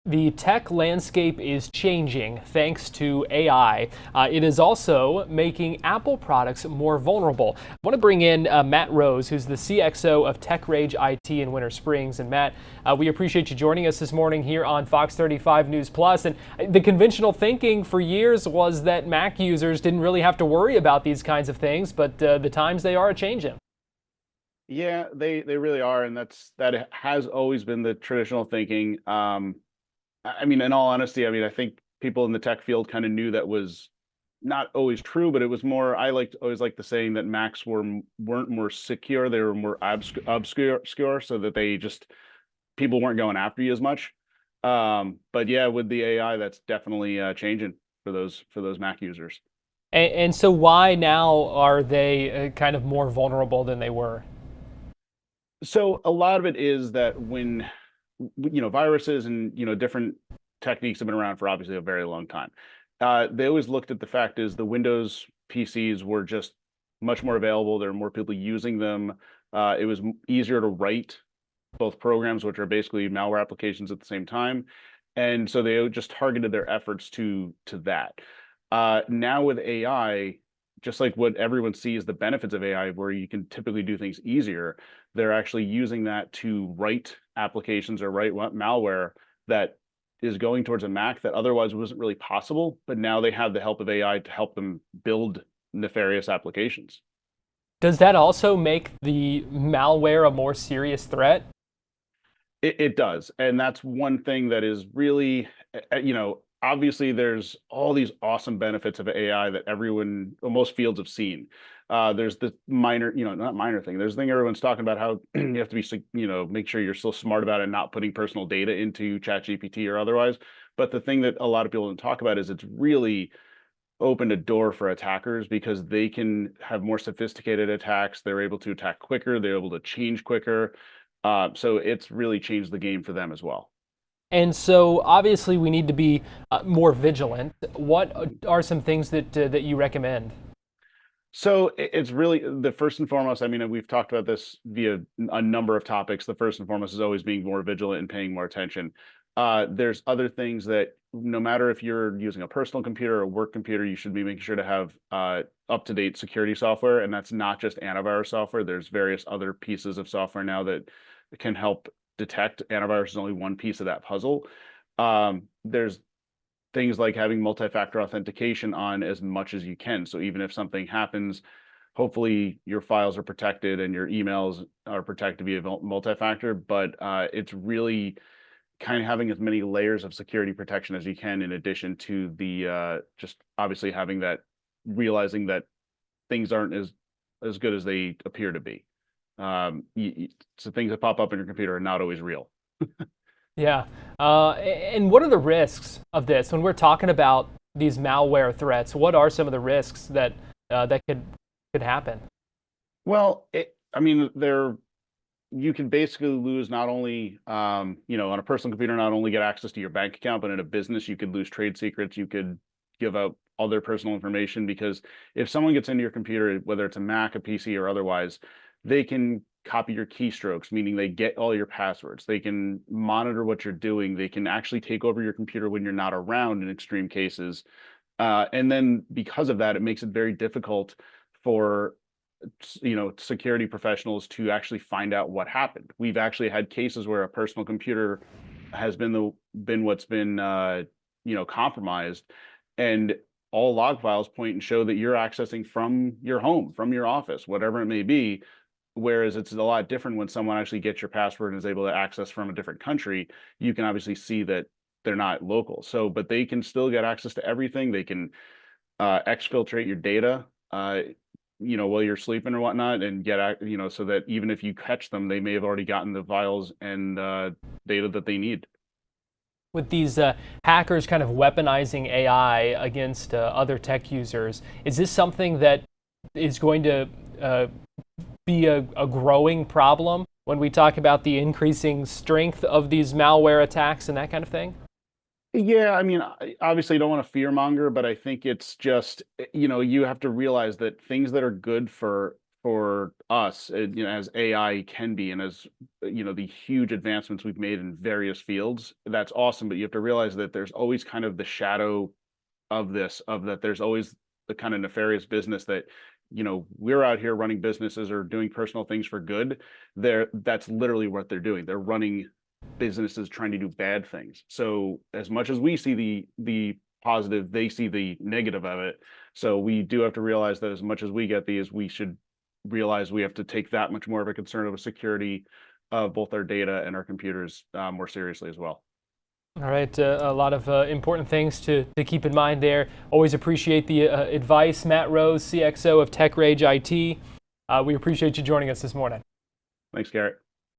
The tech landscape is changing thanks to AI. It is also making Apple products more vulnerable. I want to bring in Matt Rose, who's the CXO of Tech Rage IT in Winter Springs. And Matt, we appreciate you joining us this morning here on Fox 35 News Plus. And the conventional thinking for years was that Mac users didn't really have to worry about these kinds of things, but the times they are changing. Yeah, they really are, and that has always been the traditional thinking. I mean, in all honesty, I mean, I think people in the tech field kind of knew that was not always true, but it was more. I always liked the saying that Macs weren't more secure; they were more obscure, so that they just people weren't going after you as much. But yeah, with the AI, that's definitely changing for those Mac users. And so, why now are they kind of more vulnerable than they were? So a lot of it is that when viruses and different techniques have been around for obviously a very long time. They always looked at the fact is the Windows PCs were just much more available. There were more people using them. It was easier to write both programs, which are basically malware applications at the same time, and so they just targeted their efforts to that. Now with AI, just like what everyone sees the benefits of AI, where you can typically do things easier, they're actually using that to write applications or write malware that is going towards a Mac that otherwise wasn't really possible. But now they have the help of AI to help them build nefarious applications. Does that also make the malware a more serious threat? It does, and that's one thing that is really, obviously there's all these awesome benefits of AI that everyone, or most fields have seen. There's the minor, not minor thing. There's the thing everyone's talking about how you have to be, make sure you're still smart about it and not putting personal data into ChatGPT or otherwise. But the thing that a lot of people don't talk about is it's really opened a door for attackers because they can have more sophisticated attacks. They're able to attack quicker. They're able to change quicker. So it's really changed the game for them as well. And so obviously we need to be more vigilant. What are some things that you recommend? So it's really the first and foremost. I mean, we've talked about this via a number of topics. The first and foremost is always being more vigilant and paying more attention. There's other things that no matter if you're using a personal computer or a work computer, you should be making sure to have up-to-date security software, and that's not just antivirus software. There's various other pieces of software now that can help detect. Antivirus is only one piece of that puzzle. There's things like having multi-factor authentication on as much as you can. So even if something happens, hopefully your files are protected and your emails are protected via multi-factor. But it's really kind of having as many layers of security protection as you can, in addition to the just obviously having that realizing that things aren't as good as they appear to be. So things that pop up in your computer are not always real. Yeah. And what are the risks of this when we're talking about these malware threats? What are some of the risks that could happen? Well, I mean, you can basically lose not only, on a personal computer, not only get access to your bank account, but in a business, you could lose trade secrets. You could give out other personal information because if someone gets into your computer, whether it's a Mac, a PC, or otherwise, they can copy your keystrokes, meaning they get all your passwords. They can monitor what you're doing. They can actually take over your computer when you're not around in extreme cases. And then because of that, it makes it very difficult for security professionals to actually find out what happened. We've actually had cases where a personal computer has been what's been compromised, and all log files point and show that you're accessing from your home, from your office, whatever it may be. Whereas it's a lot different when someone actually gets your password and is able to access from a different country. You can obviously see that they're not local. So, but they can still get access to everything. They can exfiltrate your data, while you're sleeping or whatnot, and so that even if you catch them, they may have already gotten the files and data that they need. With these hackers kind of weaponizing AI against other tech users, is this something that is going to be a growing problem when we talk about the increasing strength of these malware attacks and that kind of thing? Yeah, I mean, obviously, you don't want to fear monger, but I think it's just, you have to realize that things that are good for for us, as AI can be, and as the huge advancements we've made in various fields, that's awesome. But you have to realize that there's always kind of the shadow of that there's always the kind of nefarious business that we're out here running businesses or doing personal things for good. That's literally what they're doing. They're running businesses trying to do bad things. So as much as we see the positive, they see the negative of it. So we do have to realize that as much as we get these, we should realize we have to take that much more of a concern of a security of both our data and our computers more seriously as well. All right, a lot of important things to keep in mind there. Always appreciate the advice. Matt Rose, CXO of TechRage IT. We appreciate you joining us this morning. Thanks, Garrett.